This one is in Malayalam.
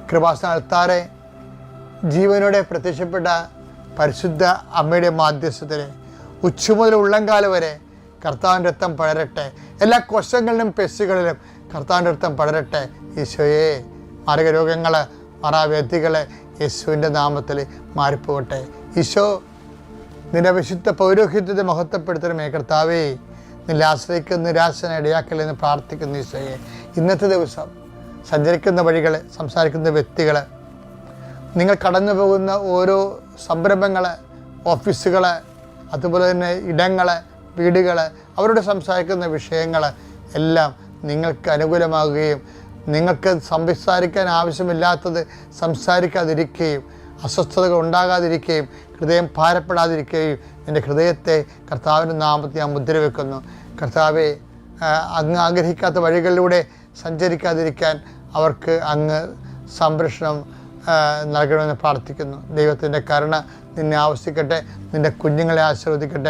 കൃപാസന അൾത്താരെ ജീവനോടെ പ്രത്യക്ഷപ്പെട്ട പരിശുദ്ധ അമ്മയുടെ മാധ്യസ്ഥത്തിൽ ഉച്ച മുതൽ ഉള്ളംകാലം വരെ കർത്താവിൻ്റെ രക്തം പടരട്ടെ. എല്ലാ കോശങ്ങളിലും പെസ്സുകളിലും കർത്താവിൻ്റെ രക്തം പടരട്ടെ. ഈശോയെ, മാരകരോഗങ്ങൾ, മറാവ്യാധികൾ യേശുവിൻ്റെ നാമത്തിൽ മാറിപ്പോകട്ടെ. ഈശോ, നിന്റെ വിശുദ്ധ പൗരോഹിത്യത്തെ മഹത്വപ്പെടുത്തണമേ കർത്താവേ. നിന്നെ ആശ്രയിക്കുന്ന നിരാശന ഇടയാക്കലെന്ന് പ്രാർത്ഥിക്കുന്നു ഈശോയെ. ഇന്നത്തെ ദിവസം സഞ്ചരിക്കുന്ന വഴികൾ, സംസാരിക്കുന്ന വ്യക്തികൾ, നിങ്ങൾ കടന്നു പോകുന്ന ഓരോ സംരംഭങ്ങൾ, ഓഫീസുകൾ, അതുപോലെ തന്നെ ഇടങ്ങൾ, വീടുകൾ, അവരോട് സംസാരിക്കുന്ന വിഷയങ്ങൾ എല്ലാം നിങ്ങൾക്ക് അനുകൂലമാകുകയും നിങ്ങൾക്ക് സംസാരിക്കാൻ ആവശ്യമില്ലാത്തത് സംസാരിക്കാതിരിക്കുകയും അസ്വസ്ഥതകൾ ഉണ്ടാകാതിരിക്കുകയും ഹൃദയം ഭാരപ്പെടാതിരിക്കുകയും എൻ്റെ ഹൃദയത്തെ കർത്താവിൻ്റെ നാമത്തിൽ ഞാൻ മുദ്രവെക്കുന്നു. കർത്താവെ, അങ്ങ് ആഗ്രഹിക്കാത്ത വഴികളിലൂടെ സഞ്ചരിക്കാതിരിക്കാൻ അവർക്ക് അങ്ങ് സംരക്ഷണം നൽകണമെന്ന് പ്രാർത്ഥിക്കുന്നു. ദൈവത്തിൻ്റെ കരുണ നിന്നെ ആവശ്യിക്കട്ടെ. നിൻ്റെ കുഞ്ഞുങ്ങളെ ആശീർവദിക്കട്ടെ.